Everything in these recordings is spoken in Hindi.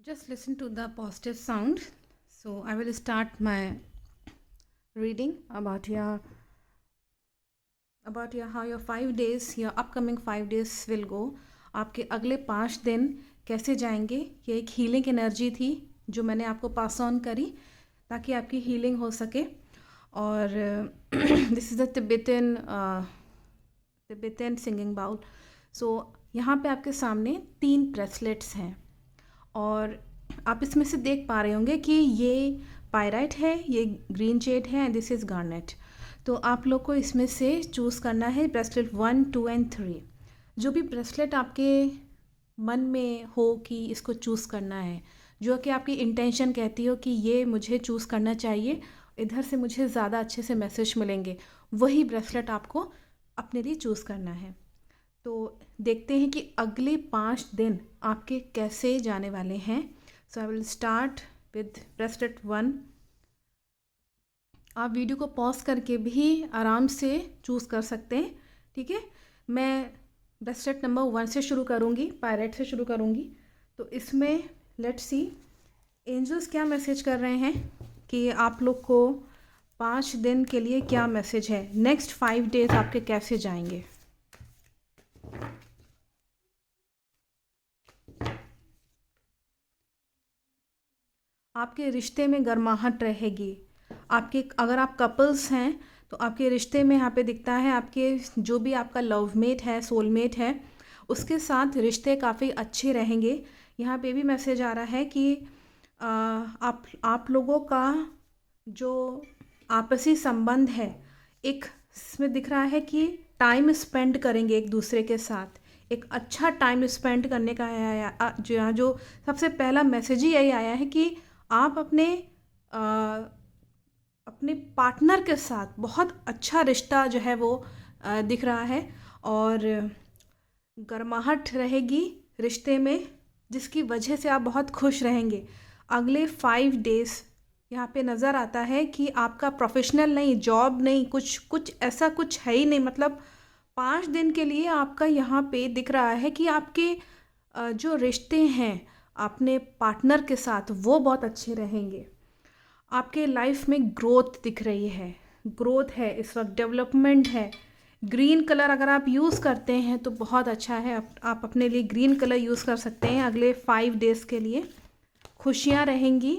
Just listen to the positive sound. So I will start my reading about your how your 5 days, your upcoming 5 days will go. आपके अगले 5 दिन कैसे जाएंगे, ये एक हीलिंग एनर्जी थी जो मैंने आपको पास ऑन करी ताकि आपकी हीलिंग हो सके. और this is the Tibetan singing bowl. So यहाँ पे आपके सामने 3 ब्रेसलेट्स हैं और आप इसमें से देख पा रहे होंगे कि ये पायराइट है, ये ग्रीन जेड है एंड दिस इज़ गार्नेट. तो आप लोग को इसमें से चूज़ करना है ब्रेसलेट 1, 2 एंड 3. जो भी ब्रेसलेट आपके मन में हो कि इसको चूज़ करना है, जो कि आपकी इंटेंशन कहती हो कि ये मुझे चूज़ करना चाहिए, इधर से मुझे ज़्यादा अच्छे से मैसेज मिलेंगे, वही ब्रेसलेट आपको अपने लिए चूज़ करना है. तो देखते हैं कि अगले 5 दिन आपके कैसे जाने वाले हैं. So I will start with bracelet 1. आप वीडियो को पॉज करके भी आराम से चूज़ कर सकते हैं, ठीक है. मैं ब्रेसलेट नंबर 1 से शुरू करूँगी, पायरेट से शुरू करूँगी. तो इसमें लेट्स सी एंजल्स क्या मैसेज कर रहे हैं कि आप लोग को 5 दिन के लिए क्या मैसेज है, नेक्स्ट 5 डेज आपके कैसे जाएंगे. आपके रिश्ते में गर्माहट रहेगी. आपके अगर आप कपल्स हैं तो आपके रिश्ते में यहाँ पे दिखता है आपके जो भी आपका लवमेट है, सोलमेट है, उसके साथ रिश्ते काफ़ी अच्छे रहेंगे. यहाँ पे भी मैसेज आ रहा है कि आप लोगों का जो आपसी संबंध है, एक इसमें दिख रहा है कि टाइम स्पेंड करेंगे एक दूसरे के साथ. एक अच्छा टाइम स्पेंड करने का आया जो सबसे पहला मैसेज ही यही आया है कि आप अपने पार्टनर के साथ बहुत अच्छा रिश्ता जो है वो दिख रहा है और गर्माहट रहेगी रिश्ते में, जिसकी वजह से आप बहुत खुश रहेंगे. अगले 5 डेज़ यहाँ पे नज़र आता है कि आपका प्रोफेशनल नहीं, जॉब नहीं, कुछ ऐसा कुछ है ही नहीं. मतलब 5 दिन के लिए आपका यहाँ पे दिख रहा है कि आपके जो रिश्ते हैं अपने पार्टनर के साथ वो बहुत अच्छे रहेंगे. आपके लाइफ में ग्रोथ दिख रही है, ग्रोथ है इस वक्त, डेवलपमेंट है. ग्रीन कलर अगर आप यूज़ करते हैं तो बहुत अच्छा है. आप अपने लिए ग्रीन कलर यूज़ कर सकते हैं अगले 5 डेज़ के लिए. खुशियाँ रहेंगी,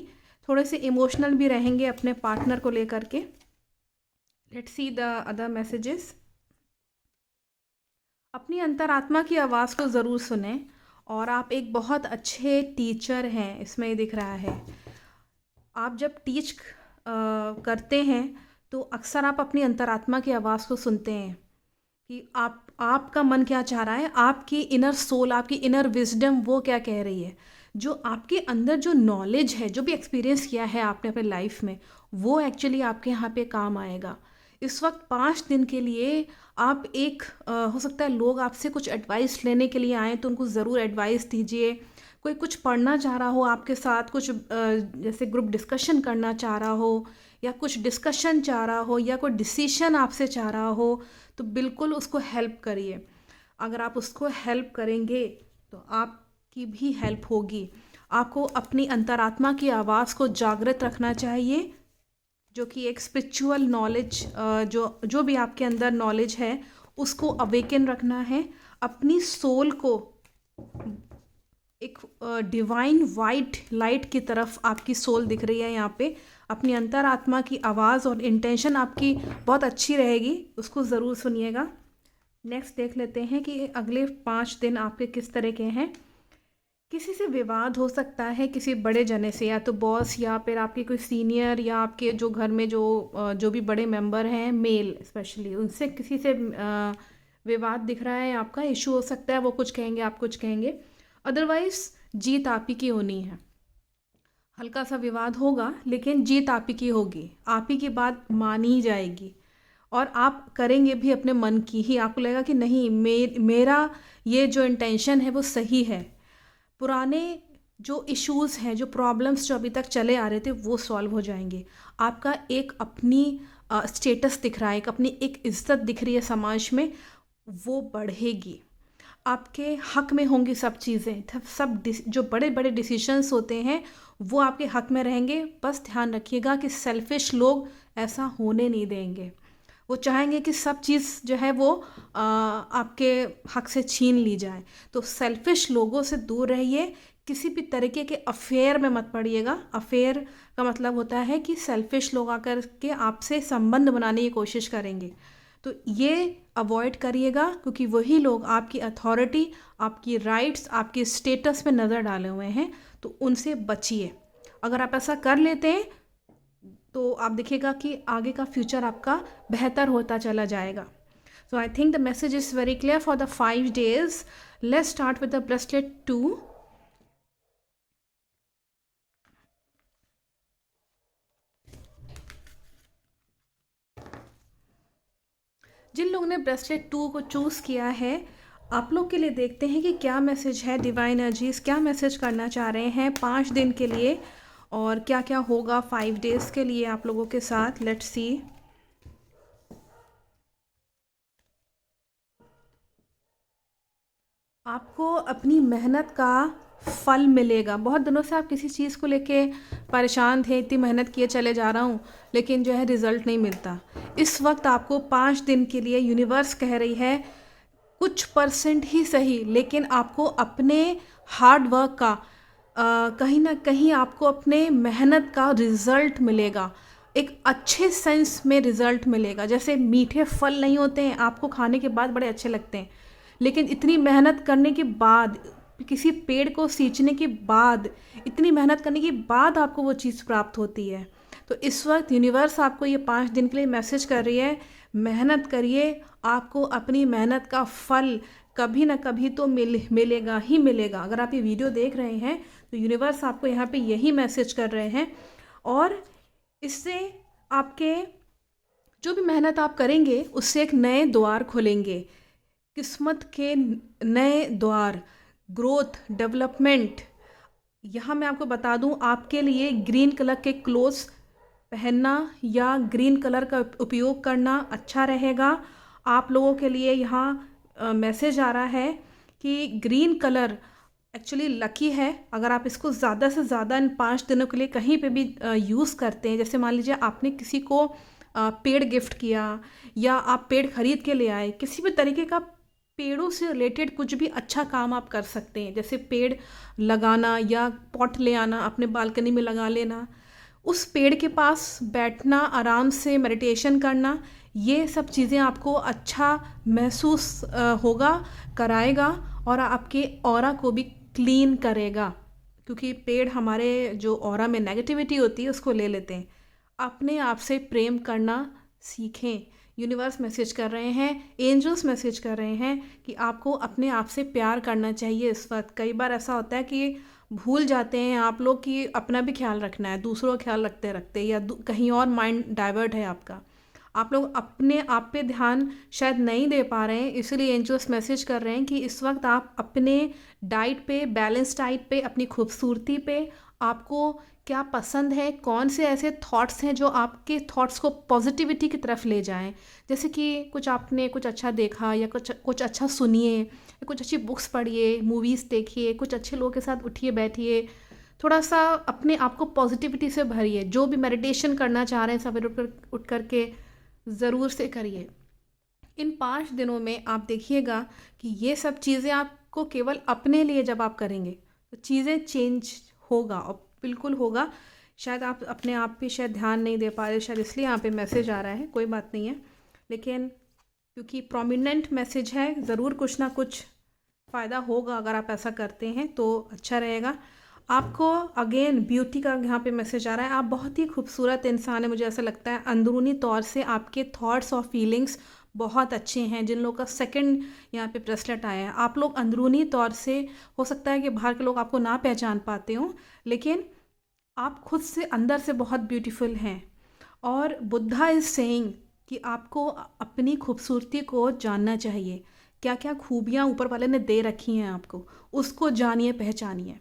थोड़े से इमोशनल भी रहेंगे अपने पार्टनर को लेकर के. Let's see the other messages. अपनी अंतरात्मा की आवाज़ को ज़रूर सुनें और आप एक बहुत अच्छे टीचर हैं, इसमें दिख रहा है. आप जब टीच करते हैं तो अक्सर आप अपनी अंतरात्मा की आवाज़ को सुनते हैं कि आपका मन क्या चाह रहा है, आपकी इनर सोल, आपकी इनर विजडम वो क्या कह रही है. जो आपके अंदर जो नॉलेज है, जो भी एक्सपीरियंस किया है आपने अपने लाइफ में, वो एक्चुअली आपके यहाँ पे काम आएगा. इस वक्त 5 दिन के लिए आप हो सकता है लोग आपसे कुछ एडवाइस लेने के लिए आएँ तो उनको ज़रूर एडवाइस दीजिए. कोई कुछ पढ़ना चाह रहा हो आपके साथ, कुछ जैसे ग्रुप डिस्कशन करना चाह रहा हो या कुछ डिस्कशन चाह रहा हो या कोई डिसीशन आपसे चाह रहा हो, तो बिल्कुल उसको हेल्प करिए. अगर आप उसको हेल्प करेंगे तो आपकी भी हेल्प होगी. आपको अपनी अंतरात्मा की आवाज़ को जागृत रखना चाहिए, जो कि एक स्पिरिचुअल नॉलेज, जो भी आपके अंदर नॉलेज है उसको अवेकन रखना है. अपनी सोल को एक डिवाइन वाइट लाइट की तरफ आपकी सोल दिख रही है यहाँ पे. अपनी अंतरात्मा की आवाज़ और इंटेंशन आपकी बहुत अच्छी रहेगी, उसको ज़रूर सुनिएगा. नेक्स्ट देख लेते हैं कि अगले 5 दिन आपके किस तरह के हैं. किसी से विवाद हो सकता है, किसी बड़े जने से, या तो बॉस या फिर आपके कोई सीनियर या आपके जो घर में जो भी बड़े मेंबर हैं, मेल स्पेशली, उनसे किसी से विवाद दिख रहा है. आपका इशू हो सकता है, वो कुछ कहेंगे, आप कुछ कहेंगे. अदरवाइज़ जीत आप ही की होनी है. हल्का सा विवाद होगा लेकिन जीत आप ही की होगी, आप ही की बात मानी जाएगी और आप करेंगे भी अपने मन की ही. आपको लगेगा कि नहीं, मेरा ये जो इंटेंशन है वो सही है. पुराने जो इश्यूज़ हैं, जो प्रॉब्लम्स जो अभी तक चले आ रहे थे, वो सॉल्व हो जाएंगे. आपका एक अपनी स्टेटस दिख रहा है, एक अपनी एक इज्जत दिख रही है समाज में, वो बढ़ेगी. आपके हक में होंगी सब चीज़ें, सब जो बड़े बड़े डिसीजंस होते हैं वो आपके हक में रहेंगे। बस ध्यान रखिएगा कि सेल्फिश लोग ऐसा होने नहीं देंगे। वो चाहेंगे कि सब चीज़ जो है वो आपके हक से छीन ली जाए। तो सेल्फिश लोगों से दूर रहिए, किसी भी तरीके के अफेयर में मत पड़िएगा। अफेयर का मतलब होता है कि सेल्फिश लोग आकर के आपसे संबंध बनाने की कोशिश करेंगे, तो ये अवॉइड करिएगा, क्योंकि वही लोग आपकी अथॉरिटी, आपकी राइट्स, आपकी स्टेटस पे नज़र डाले हुए हैं, तो उनसे बचिए। अगर आप ऐसा कर लेते हैं तो आप देखिएगा कि आगे का फ्यूचर आपका बेहतर होता चला जाएगा। So I think the message is very clear for the 5 days. Let's start with the bracelet 2. जिन लोगों ने ब्रेसलेट 2 को चूज़ किया है, आप लोग के लिए देखते हैं कि क्या मैसेज है, डिवाइन एनर्जीज क्या मैसेज करना चाह रहे हैं 5 दिन के लिए, और क्या क्या होगा 5 days के लिए आप लोगों के साथ। Let's see. आपको अपनी मेहनत का फल मिलेगा। बहुत दिनों से आप किसी चीज़ को लेके परेशान थे, इतनी मेहनत किए चले जा रहा हूँ, लेकिन जो है रिज़ल्ट नहीं मिलता। इस वक्त आपको 5 दिन के लिए यूनिवर्स कह रही है, कुछ परसेंट ही सही, लेकिन आपको अपने हार्ड वर्क का कहीं ना कहीं आपको अपने मेहनत का रिज़ल्ट मिलेगा। एक अच्छे सेंस में रिज़ल्ट मिलेगा। जैसे मीठे फल नहीं होते हैं, आपको खाने के बाद बड़े अच्छे लगते हैं, लेकिन इतनी मेहनत करने के बाद, किसी पेड़ को सींचने के बाद, इतनी मेहनत करने के बाद आपको वो चीज़ प्राप्त होती है। तो इस वक्त यूनिवर्स आपको ये 5 दिन के लिए मैसेज कर रही है, मेहनत करिए, आपको अपनी मेहनत का फल कभी ना कभी तो मिलेगा ही मिलेगा। अगर आप ये वीडियो देख रहे हैं तो यूनिवर्स आपको यहाँ पे यही मैसेज कर रहे हैं, और इससे आपके जो भी मेहनत आप करेंगे उससे एक नए द्वार खुलेंगे, किस्मत के नए द्वार, ग्रोथ, डेवलपमेंट। यहाँ मैं आपको बता दूँ, आपके लिए ग्रीन कलर के क्लोथ्स पहनना या ग्रीन कलर का उपयोग करना अच्छा रहेगा। आप लोगों के लिए यहाँ मैसेज आ रहा है कि ग्रीन कलर एक्चुअली लकी है। अगर आप इसको ज़्यादा से ज़्यादा इन 5 दिनों के लिए कहीं पे भी यूज़ करते हैं, जैसे मान लीजिए आपने किसी को पेड़ गिफ्ट किया, या आप पेड़ खरीद के ले आए, किसी भी तरीके का पेड़ों से रिलेटेड कुछ भी अच्छा काम आप कर सकते हैं। जैसे पेड़ लगाना या पॉट ले आना, अपने बालकनी में लगा लेना, उस पेड़ के पास बैठना, आराम से मेडिटेशन करना, ये सब चीज़ें आपको अच्छा महसूस होगा, कराएगा, और आपके ऑरा को भी क्लीन करेगा, क्योंकि पेड़ हमारे जो ऑरा में नेगेटिविटी होती है उसको ले लेते हैं। अपने आप से प्रेम करना सीखें। यूनिवर्स मैसेज कर रहे हैं, एंजल्स मैसेज कर रहे हैं कि आपको अपने आप से प्यार करना चाहिए। इस वक्त कई बार ऐसा होता है कि भूल जाते हैं आप लोग कि अपना भी ख्याल रखना है, दूसरों का ख्याल रखते रखते, या कहीं और माइंड डाइवर्ट है आपका, आप लोग अपने आप पे ध्यान शायद नहीं दे पा रहे हैं। इसलिए एंजल्स मैसेज कर रहे हैं कि इस वक्त आप अपने डाइट पे, बैलेंस डाइट पे, अपनी खूबसूरती पे, आपको क्या पसंद है, कौन से ऐसे थॉट्स हैं जो आपके थॉट्स को पॉजिटिविटी की तरफ ले जाएं। जैसे कि कुछ आपने कुछ अच्छा देखा, या कुछ अच्छा सुनिए, या कुछ अच्छी बुक्स पढ़िए, मूवीज़ देखिए, कुछ अच्छे लोगों के साथ उठिए बैठिए, थोड़ा सा अपने आप को पॉजिटिविटी से भरिए। जो भी मेडिटेशन करना चाह रहे हैं सवेरे उठ करके ज़रूर से करिए। इन 5 दिनों में आप देखिएगा कि ये सब चीज़ें आपको केवल अपने लिए जब आप करेंगे तो चीज़ें चेंज होगा, और बिल्कुल होगा। शायद आप अपने आप पे शायद ध्यान नहीं दे पा रहे, शायद इसलिए यहाँ पे मैसेज आ रहा है, कोई बात नहीं है, लेकिन क्योंकि प्रोमिनेंट मैसेज है, ज़रूर कुछ ना कुछ फ़ायदा होगा। अगर आप ऐसा करते हैं तो अच्छा रहेगा। आपको अगेन ब्यूटी का यहाँ पे मैसेज आ रहा है। आप बहुत ही खूबसूरत इंसान है, मुझे ऐसा लगता है। अंदरूनी तौर से आपके थॉट्स और फीलिंग्स बहुत अच्छे हैं। जिन लोगों का सेकंड यहाँ पे ब्रेसलेट आया है, आप लोग अंदरूनी तौर से, हो सकता है कि बाहर के लोग आपको ना पहचान पाते हों, लेकिन आप खुद से अंदर से बहुत ब्यूटीफुल हैं। और बुद्धा इज़ सेइंग कि आपको अपनी खूबसूरती को जानना चाहिए। क्या क्या खूबियाँ ऊपर वाले ने दे रखी हैं आपको, उसको जानिए, पहचानिए,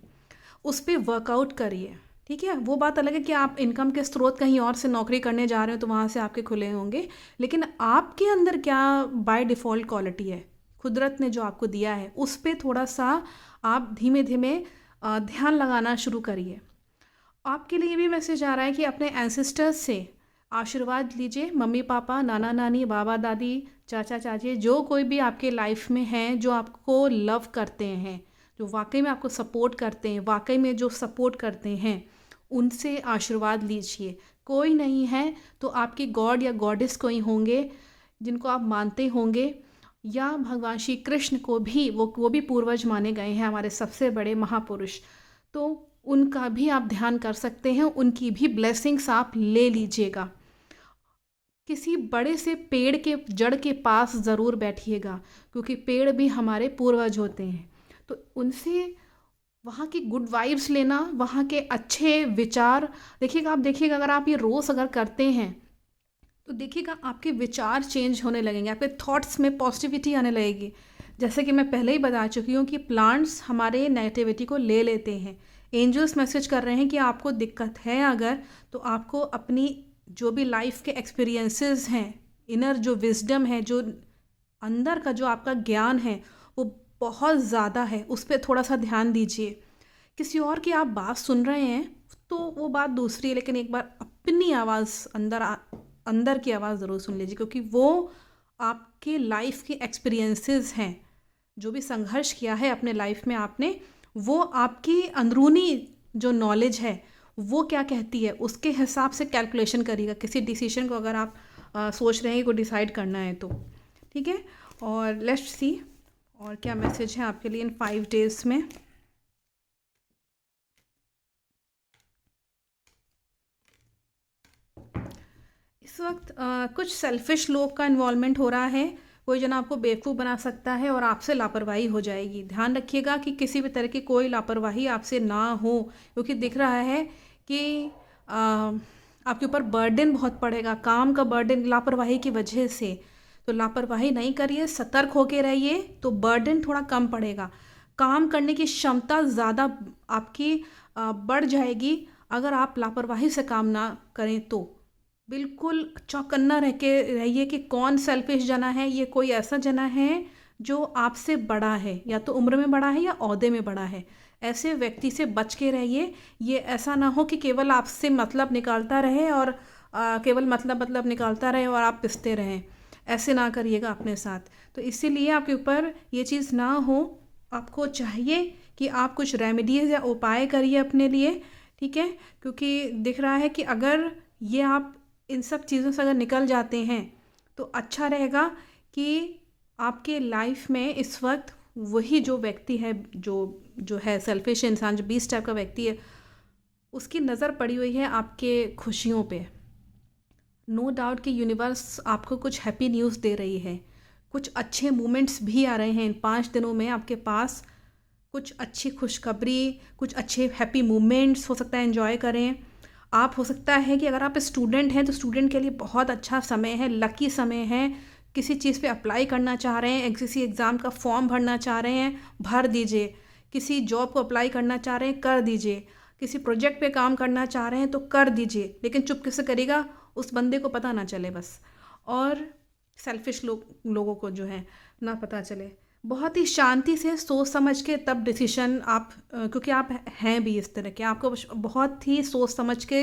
उस पर वर्कआउट करिए। ठीक है, वो बात अलग है कि आप इनकम के स्रोत कहीं और से नौकरी करने जा रहे हो तो वहाँ से आपके खुले होंगे, लेकिन आपके अंदर क्या बाय डिफ़ॉल्ट क्वालिटी है, कुदरत ने जो आपको दिया है उस पे थोड़ा सा आप धीमे धीमे ध्यान लगाना शुरू करिए। आपके लिए भी मैसेज आ रहा है कि अपने एंसेस्टर्स से आशीर्वाद लीजिए। मम्मी पापा, नाना नानी, बाबा दादी, चाचा चाची, जो कोई भी आपके लाइफ में हैं, जो आपको लव करते हैं, जो वाकई में आपको सपोर्ट करते हैं, वाकई में जो सपोर्ट करते हैं, उनसे आशीर्वाद लीजिए। कोई नहीं है तो आपके गॉड या गॉडेस कोई होंगे जिनको आप मानते होंगे, या भगवान श्री कृष्ण को भी, वो भी पूर्वज माने गए हैं, हमारे सबसे बड़े महापुरुष। तो उनका भी आप ध्यान कर सकते हैं, उनकी भी ब्लेसिंग्स आप ले लीजिएगा। किसी बड़े से पेड़ के जड़ के पास ज़रूर बैठिएगा, क्योंकि पेड़ भी हमारे पूर्वज होते हैं। तो उनसे वहाँ की गुड वाइब्स लेना, वहाँ के अच्छे विचार देखिएगा। आप देखिएगा, अगर आप ये रोज़ अगर करते हैं तो देखिएगा आपके विचार चेंज होने लगेंगे, आपके थॉट्स में पॉजिटिविटी आने लगेगी। जैसे कि मैं पहले ही बता चुकी हूँ कि प्लांट्स हमारे नेगेटिविटी को ले लेते हैं। एंजल्स मैसेज कर रहे हैं कि आपको दिक्कत है अगर, तो आपको अपनी जो भी लाइफ के एक्सपीरियंसेस हैं, इनर जो विजडम है, जो अंदर का जो आपका ज्ञान है, वो बहुत ज़्यादा है, उस पर थोड़ा सा ध्यान दीजिए। किसी और की आप बात सुन रहे हैं तो वो बात दूसरी है, लेकिन एक बार अपनी आवाज़ अंदर की आवाज़ ज़रूर सुन लीजिए, क्योंकि वो आपके लाइफ के एक्सपीरियंसेस हैं। जो भी संघर्ष किया है अपने लाइफ में आपने, वो आपकी अंदरूनी जो नॉलेज है वो क्या कहती है, उसके हिसाब से कैलकुलेशन करिएगा किसी डिसीजन को, अगर आप सोच रहे हैं को डिसाइड करना है तो। ठीक है, और लेट्स सी और क्या मैसेज है आपके लिए इन 5 डेज़ में। इस वक्त कुछ सेल्फिश लोग का इन्वॉल्वमेंट हो रहा है। कोई जन आपको बेवकूफ़ बना सकता है और आपसे लापरवाही हो जाएगी। ध्यान रखिएगा कि किसी भी तरह की कोई लापरवाही आपसे ना हो, क्योंकि दिख रहा है कि आपके ऊपर बर्डन बहुत पड़ेगा, काम का बर्डन लापरवाही की वजह से। तो लापरवाही नहीं करिए, सतर्क होके रहिए, तो बर्डन थोड़ा कम पड़ेगा। काम करने की क्षमता ज़्यादा आपकी बढ़ जाएगी अगर आप लापरवाही से काम ना करें तो। बिल्कुल चौकन्ना रह के रहिए कि कौन सेल्फिश जना है। ये कोई ऐसा जना है जो आपसे बड़ा है, या तो उम्र में बड़ा है या ओहदे में बड़ा है। ऐसे व्यक्ति से बच के रहिए। ये ऐसा ना हो कि केवल आपसे मतलब निकालता रहे और केवल मतलब निकालता रहे और आप पिसते रहें। ऐसे ना करिएगा अपने साथ। तो इसीलिए आपके ऊपर ये चीज़ ना हो, आपको चाहिए कि आप कुछ रेमेडीज़ या उपाय करिए अपने लिए। ठीक है, क्योंकि दिख रहा है कि अगर ये आप इन सब चीज़ों से अगर निकल जाते हैं तो अच्छा रहेगा कि आपके लाइफ में इस वक्त वही जो व्यक्ति है, जो है सेल्फिश इंसान, जो 20 टाइप का व्यक्ति है, उसकी नज़र पड़ी हुई है आपके खुशियों पे। नो डाउट कि यूनिवर्स आपको कुछ हैप्पी न्यूज़ दे रही है। कुछ अच्छे मोमेंट्स भी आ रहे हैं इन 5 दिनों में आपके पास। कुछ अच्छी खुशखबरी, कुछ अच्छे हैप्पी मोमेंट्स हो सकता है, एंजॉय करें आप। हो सकता है कि अगर आप स्टूडेंट हैं तो स्टूडेंट के लिए बहुत अच्छा समय है, लकी समय है। किसी चीज़ पे अप्लाई करना चाह रहे हैं, किसी एग्ज़ाम का फॉर्म भरना चाह रहे हैं, भर दीजिए। किसी जॉब को अप्लाई करना चाह रहे हैं, कर दीजिए। किसी प्रोजेक्ट पे काम करना चाह रहे हैं तो कर दीजिए, लेकिन चुपके से करिएगा, उस बंदे को पता ना चले बस। और सेल्फिश लोगों को जो है ना पता चले। बहुत ही शांति से सोच समझ के तब डिसीजन आप, क्योंकि आप हैं भी इस तरह के, आपको बहुत ही सोच समझ के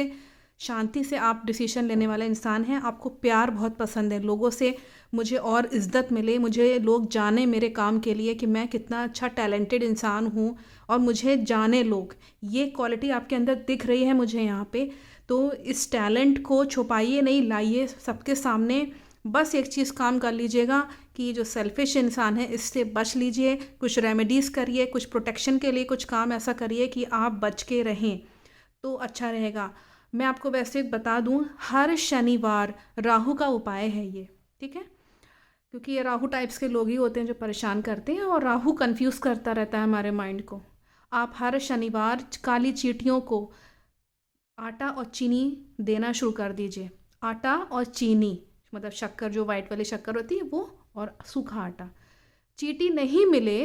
शांति से आप डिसीजन लेने वाले इंसान हैं। आपको प्यार बहुत पसंद है, लोगों से मुझे और इज़्ज़त मिले, मुझे लोग जाने मेरे काम के लिए कि मैं कितना अच्छा टैलेंटेड इंसान हूँ, और मुझे जाने लोग। ये क्वालिटी आपके अंदर दिख रही है मुझे यहाँ पे। तो इस टैलेंट को छुपाइए नहीं, लाइए सबके सामने। बस एक चीज़ काम कर लीजिएगा कि जो सेल्फिश इंसान है इससे बच लीजिए। कुछ रेमेडीज़ करिए, कुछ प्रोटेक्शन के लिए कुछ काम ऐसा करिए कि आप बच के रहें, तो अच्छा रहेगा। मैं आपको वैसे बता दूं, हर शनिवार राहु का उपाय है ये। ठीक है, क्योंकि ये राहु टाइप्स के लोग ही होते हैं जो परेशान करते हैं, और राहु कंफ्यूज करता रहता है हमारे माइंड को। आप हर शनिवार काली चींटियों को आटा और चीनी देना शुरू कर दीजिए। आटा और चीनी, मतलब शक्कर, जो वाइट वाली शक्कर होती है वो, और सूखा आटा। चींटी नहीं मिले,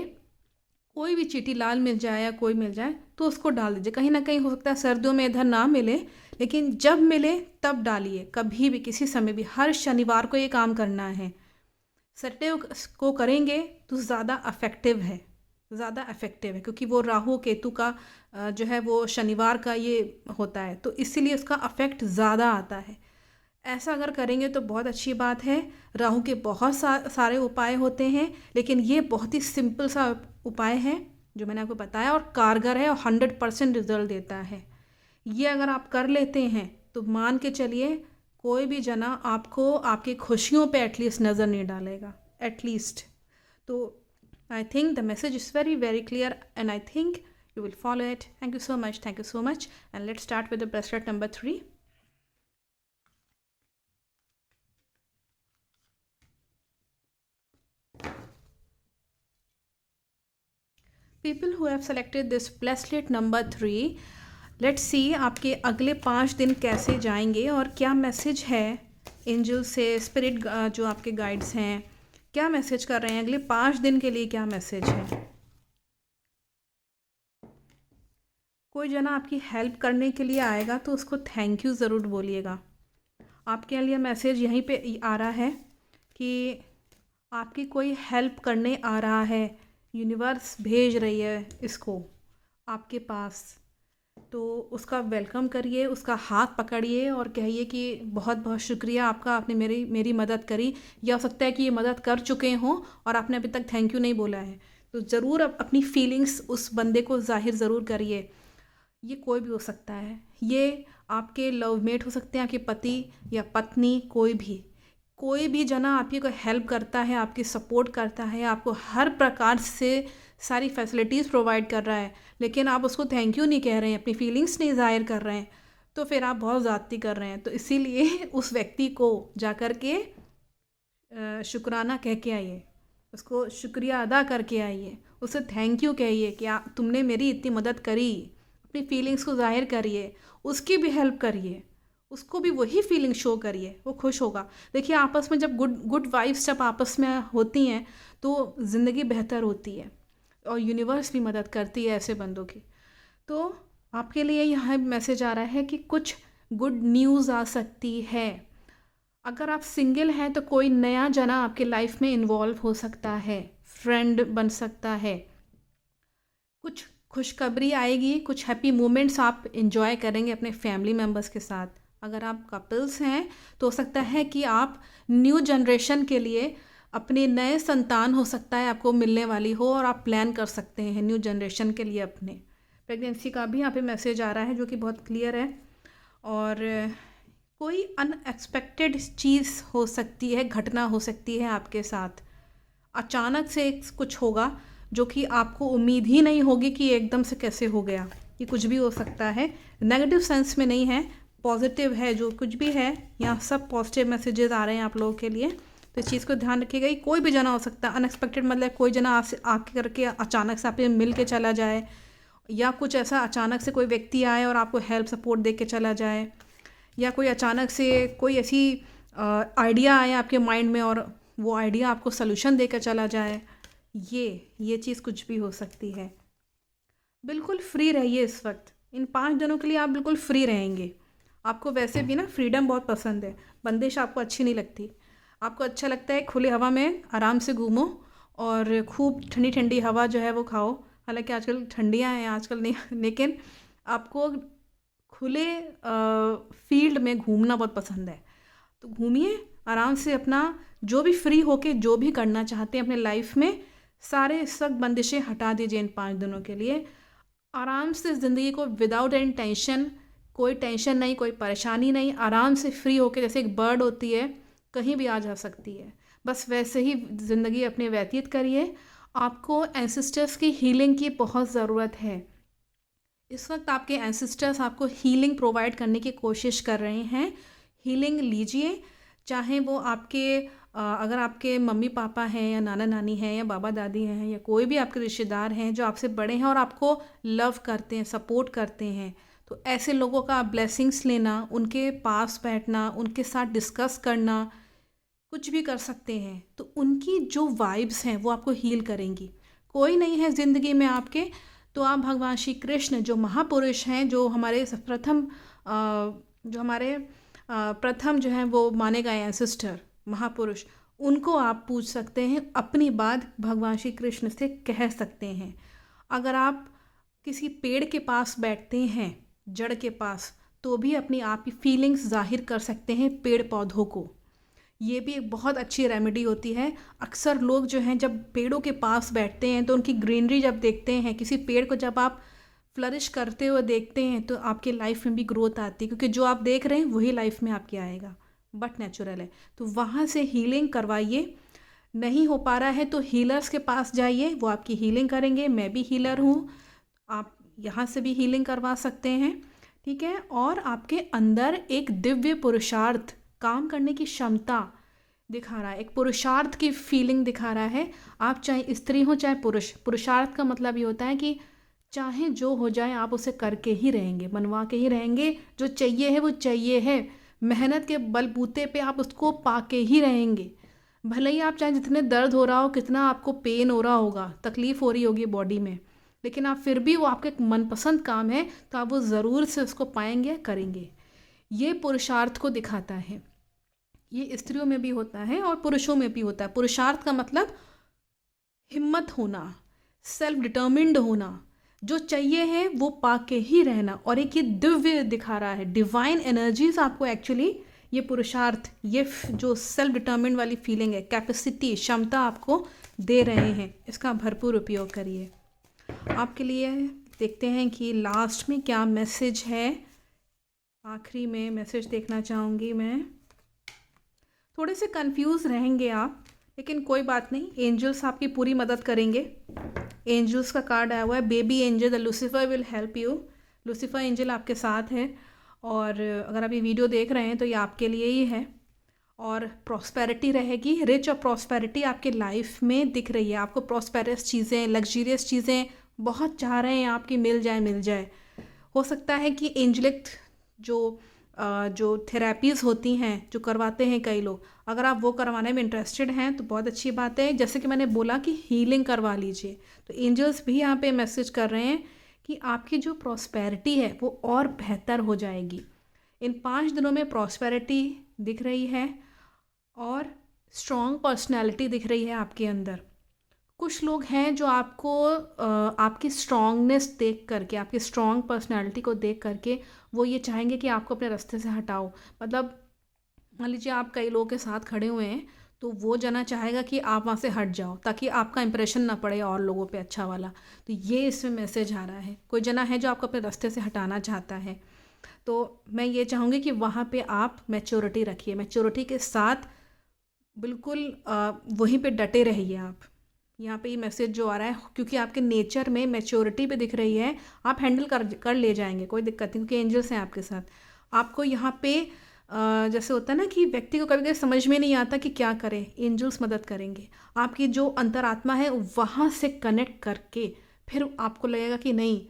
कोई भी चींटी लाल मिल जाए या कोई मिल जाए तो उसको डाल दीजिए। कहीं ना कहीं हो सकता है सर्दियों में इधर ना मिले, लेकिन जब मिले तब डालिए, कभी भी किसी समय भी। हर शनिवार को ये काम करना है। सैटरडे को करेंगे तो ज़्यादा अफेक्टिव है क्योंकि वो राहु केतु का जो है वो शनिवार का ये होता है, तो इसीलिए उसका अफेक्ट ज़्यादा आता है। ऐसा अगर करेंगे तो बहुत अच्छी बात है। राहु के बहुत सारे उपाय होते हैं, लेकिन ये बहुत ही सिंपल सा उपाय है जो मैंने आपको बताया, और कारगर है और 100% रिजल्ट देता है। ये अगर आप कर लेते हैं तो मान के चलिए कोई भी जना आपको आपकी खुशियों पे एटलीस्ट नज़र नहीं डालेगा, एटलीस्ट। तो आई think the message is very very clear and I think you will follow it. Thank you so much and let's start with the bracelet number 3। People who have selected this bracelet number 3, let's see आपके अगले 5 दिन कैसे जाएंगे और क्या मैसेज है एंजल से, स्पिरिट जो आपके गाइड्स हैं क्या मैसेज कर रहे हैं अगले 5 दिन के लिए, क्या मैसेज है। कोई जना आपकी हेल्प करने के लिए आएगा तो उसको थैंक यू ज़रूर बोलिएगा। आपके लिए मैसेज यहीं पे आ रहा है कि आपकी कोई हेल्प करने आ रहा है, यूनिवर्स भेज रही है इसको आपके पास, तो उसका वेलकम करिए, उसका हाथ पकड़िए और कहिए कि बहुत बहुत शुक्रिया आपका, आपने मेरी मदद करी। या हो सकता है कि ये मदद कर चुके हों और आपने अभी तक थैंक यू नहीं बोला है, तो ज़रूर अपनी फीलिंग्स उस बंदे को जाहिर ज़रूर करिए। ये कोई भी हो सकता है, ये आपके लवमेट हो सकते हैं, आपके पति या पत्नी, कोई भी जना आपकी कोई हेल्प करता है, आपकी सपोर्ट करता है, आपको हर प्रकार से सारी फैसिलिटीज़ प्रोवाइड कर रहा है, लेकिन आप उसको थैंक यू नहीं कह रहे हैं, अपनी फीलिंग्स नहीं ज़ाहिर कर रहे हैं, तो फिर आप बहुत ज़्यादती कर रहे हैं। तो इसीलिए उस व्यक्ति को जा कर के शुक्राना कह के आइए, उसको शुक्रिया अदा करके आइए, उसे थैंक यू कहिए कि तुमने मेरी इतनी मदद करी। अपनी फीलिंग्स को ज़ाहिर करिए, उसकी भी हेल्प करिए, उसको भी वही फीलिंग शो करिए, वो खुश होगा। देखिए आपस में जब गुड वाइब्स जब आपस में होती हैं तो ज़िंदगी बेहतर होती है और यूनिवर्स भी मदद करती है ऐसे बंदों की। तो आपके लिए यहाँ मैसेज आ रहा है कि कुछ गुड न्यूज़ आ सकती है। अगर आप सिंगल हैं तो कोई नया जना आपके लाइफ में इन्वॉल्व हो सकता है, फ्रेंड बन सकता है, कुछ खुशखबरी आएगी, कुछ हैप्पी मोमेंट्स आप इंजॉय करेंगे अपने फैमिली मेम्बर्स के साथ। अगर आप कपल्स हैं तो हो सकता है कि आप न्यू जनरेशन के लिए अपने नए संतान हो सकता है आपको मिलने वाली हो और आप प्लान कर सकते हैं न्यू जनरेशन के लिए अपने। प्रेगनेंसी का भी यहाँ पे मैसेज आ रहा है जो कि बहुत क्लियर है। और कोई अनएक्सपेक्टेड चीज़ हो सकती है, घटना हो सकती है आपके साथ, अचानक से कुछ होगा जो कि आपको उम्मीद ही नहीं होगी कि एकदम से कैसे हो गया। ये कुछ भी हो सकता है, नेगेटिव सेंस में नहीं है, पॉजिटिव है, जो कुछ भी है यहाँ सब पॉजिटिव मैसेजेस आ रहे हैं आप लोगों के लिए। तो इस चीज़ को ध्यान रखिएगा। कोई भी जना हो सकता है अनएक्सपेक्टेड, मतलब कोई जना आके करके अचानक से आपसे मिल के चला जाए, या कुछ ऐसा अचानक से कोई व्यक्ति आए और आपको हेल्प सपोर्ट दे के चला जाए, या कोई अचानक से कोई ऐसी आइडिया आए आपके माइंड में और वो आइडिया आपको सलूशन दे के चला जाए। ये चीज़ कुछ भी हो सकती है। बिल्कुल फ्री रहिए इस वक्त, इन 5 दिनों के लिए आप बिल्कुल फ्री रहेंगे। आपको वैसे भी ना फ्रीडम बहुत पसंद है, बंदिश आपको अच्छी नहीं लगती, आपको अच्छा लगता है खुली हवा में आराम से घूमो और खूब ठंडी ठंडी हवा जो है वो खाओ। हालांकि आजकल ठंडियाँ हैं, आजकल नहीं, लेकिन आपको खुले फील्ड में घूमना बहुत पसंद है, तो घूमिए आराम से, अपना जो भी फ्री होके जो भी करना चाहते हैं अपने लाइफ में, सारे सब बंदिशें हटा दीजिए इन 5 दिनों के लिए। आराम से ज़िंदगी को विदाउट एनी टेंशन, कोई टेंशन नहीं, कोई परेशानी नहीं, आराम से फ्री होके, जैसे एक बर्ड होती है कहीं भी आ जा सकती है, बस वैसे ही ज़िंदगी अपनी व्यतीत करिए। आपको एंसेस्टर्स की हीलिंग की बहुत ज़रूरत है। इस वक्त आपके एंसेस्टर्स आपको हीलिंग प्रोवाइड करने की कोशिश कर रहे हैं। हीलिंग लीजिए, चाहे वो आपके अगर आपके मम्मी पापा हैं या नाना नानी हैं या बाबा दादी हैं या कोई भी आपके रिश्तेदार हैं जो आपसे बड़े हैं और आपको लव करते हैं, सपोर्ट करते हैं, तो ऐसे लोगों का ब्लेसिंग्स लेना, उनके पास बैठना, उनके साथ डिस्कस करना, कुछ भी कर सकते हैं। तो उनकी जो वाइब्स हैं वो आपको हील करेंगी। कोई नहीं है ज़िंदगी में आपके, तो आप भगवान श्री कृष्ण जो महापुरुष हैं, जो हमारे प्रथम जो हैं वो माने गए हैं सिस्टर महापुरुष, उनको आप पूछ सकते हैं, अपनी बात भगवान श्री कृष्ण से कह सकते हैं। अगर आप किसी पेड़ के पास बैठते हैं, जड़ के पास, तो भी अपनी आप की फीलिंग्स ज़ाहिर कर सकते हैं पेड़ पौधों को। ये भी एक बहुत अच्छी रेमेडी होती है। अक्सर लोग जो हैं जब पेड़ों के पास बैठते हैं तो उनकी ग्रीनरी जब देखते हैं, किसी पेड़ को जब आप फ्लरिश करते हुए देखते हैं तो आपके लाइफ में भी ग्रोथ आती है, क्योंकि जो आप देख रहे हैं वही लाइफ में आपके आएगा, बट नेचुरल है। तो वहाँ से हीलिंग करवाइए। नहीं हो पा रहा है तो हीलर्स के पास जाइए, वो आपकी हीलिंग करेंगे। मैं भी हीलर हूँ, आप यहाँ से भी हीलिंग करवा सकते हैं, ठीक है। और आपके अंदर एक दिव्य पुरुषार्थ, काम करने की क्षमता दिखा रहा है, एक पुरुषार्थ की फीलिंग दिखा रहा है। आप चाहे स्त्री हो चाहे पुरुष, पुरुषार्थ का मतलब ये होता है कि चाहे जो हो जाए आप उसे करके ही रहेंगे, मनवा के ही रहेंगे। जो चाहिए है वो चाहिए है, मेहनत के बलबूते पे आप उसको पा के ही रहेंगे। भले ही आप चाहे जितने दर्द हो रहा हो, कितना आपको पेन हो रहा होगा, तकलीफ़ हो रही होगी बॉडी में, लेकिन आप फिर भी वो आपके मनपसंद काम है तो आप वो ज़रूर से उसको पाएंगे, करेंगे। ये पुरुषार्थ को दिखाता है। ये स्त्रियों में भी होता है और पुरुषों में भी होता है। पुरुषार्थ का मतलब हिम्मत होना, सेल्फ डिटर्मिन्ड होना, जो चाहिए है वो पा के ही रहना। और एक ये दिव्य दिखा रहा है, डिवाइन एनर्जीज आपको एक्चुअली ये पुरुषार्थ, ये जो सेल्फ डिटर्मिन्ड वाली फीलिंग है, कैपेसिटी, क्षमता आपको दे रहे हैं। इसका भरपूर उपयोग करिए। आपके लिए देखते हैं कि लास्ट में क्या मैसेज है। आखिरी में मैसेज देखना चाहूँगी मैं। थोड़े से कंफ्यूज रहेंगे आप, लेकिन कोई बात नहीं, एंजल्स आपकी पूरी मदद करेंगे। एंजल्स का कार्ड आया हुआ है, baby angel the Lucifer will help you. Lucifer angel आपके साथ है, और अगर आप ये वीडियो देख रहे हैं तो ये आपके लिए ही है। और प्रॉस्पेरिटी रहेगी, रिच और प्रॉस्पेरिटी आपके लाइफ में दिख रही है। आपको प्रॉस्पेरस चीज़ें, लग्जरियस चीज़ें बहुत चाह रहे हैं आपकी, मिल जाए मिल जाए। हो सकता है कि एंजलिक जो थेरेपीज़ होती हैं, जो करवाते हैं कई लोग, अगर आप वो करवाने में इंटरेस्टेड हैं तो बहुत अच्छी बात है। जैसे कि मैंने बोला कि हीलिंग करवा लीजिए, तो एंजल्स भी यहाँ पे मैसेज कर रहे हैं कि आपकी जो प्रॉस्पेरिटी है वो और बेहतर हो जाएगी। इन 5 दिनों में प्रॉस्पेरिटी दिख रही है और स्ट्रॉन्ग पर्सनैलिटी दिख रही है आपके अंदर। कुछ लोग हैं जो आपको आपकी स्ट्रॉन्गनेस देख करके, आपकी स्ट्रॉन्ग पर्सनैलिटी को देख करके वो ये चाहेंगे कि आपको अपने रास्ते से हटाओ। मतलब मान लीजिए आप कई लोगों के साथ खड़े हुए हैं, तो वो जना चाहेगा कि आप वहाँ से हट जाओ ताकि आपका इंप्रेशन ना पड़े और लोगों पे अच्छा वाला। तो ये इसमें मैसेज आ रहा है। कोई जना है जो आपको अपने रास्ते से हटाना चाहता है, तो मैं ये चाहूँगी कि वहाँ पे आप मैच्योरिटी रखिए, मैच्योरिटी के साथ बिल्कुल वहीं पे डटे रहिए आप। यहाँ पे ये मैसेज जो आ रहा है, क्योंकि आपके नेचर में मैच्योरिटी पे दिख रही है, आप हैंडल कर ले जाएंगे, कोई दिक्कत नहीं, क्योंकि एंजल्स हैं आपके साथ। आपको यहाँ पे जैसे होता है ना कि व्यक्ति को कभी कभी समझ में नहीं आता कि क्या करें, एंजल्स मदद करेंगे। आपकी जो अंतरात्मा है वहाँ से कनेक्ट करके फिर आपको लगेगा कि नहीं,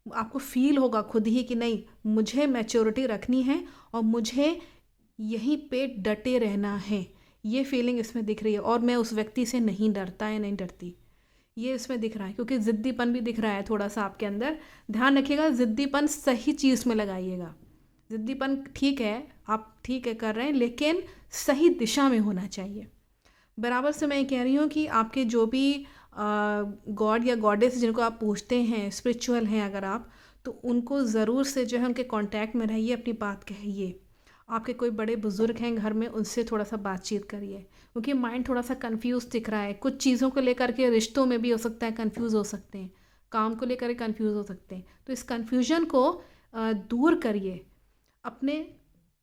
आपको फील होगा खुद ही कि नहीं, मुझे मैच्योरिटी रखनी है और मुझे यहीं पे डटे रहना है। ये फीलिंग इसमें दिख रही है, और मैं उस व्यक्ति से नहीं डरता या नहीं डरती, ये इसमें दिख रहा है। क्योंकि ज़िद्दीपन भी दिख रहा है थोड़ा सा आपके अंदर। ध्यान रखिएगा, ज़िद्दीपन सही चीज़ में लगाइएगा। ज़िद्दीपन ठीक है, आप ठीक है कर रहे हैं, लेकिन सही दिशा में होना चाहिए। बराबर से मैं कह रही हूँ कि आपके जो भी गॉड या गॉडेस जिनको आप पूछते हैं, स्पिरिचुअल हैं अगर आप, तो उनको ज़रूर से जो है उनके कांटेक्ट में रहिए, अपनी बात कहिए। आपके कोई बड़े बुज़ुर्ग हैं घर में, उनसे थोड़ा सा बातचीत करिए, क्योंकि माइंड थोड़ा सा कंफ्यूज दिख रहा है। कुछ चीज़ों को लेकर के, रिश्तों में भी हो सकता है कंफ्यूज हो सकते हैं, काम को लेकर कंफ्यूज हो सकते हैं। तो इस कंफ्यूजन को दूर करिए, अपने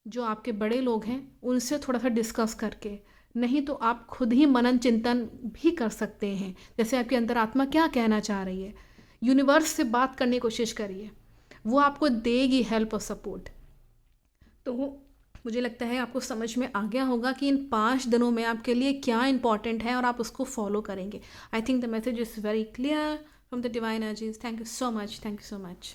जो आपके बड़े लोग हैं उनसे थोड़ा सा डिस्कस करके। नहीं तो आप खुद ही मनन चिंतन भी कर सकते हैं, जैसे आपकी अंतरात्मा क्या कहना चाह रही है। यूनिवर्स से बात करने की कोशिश करिए, वो आपको देगी हेल्प और सपोर्ट। तो मुझे लगता है आपको समझ में आ गया होगा कि इन 5 दिनों में आपके लिए क्या इंपॉर्टेंट है और आप उसको फॉलो करेंगे। आई think the message is very clear from the divine energies. Thank you so much, thank you so much.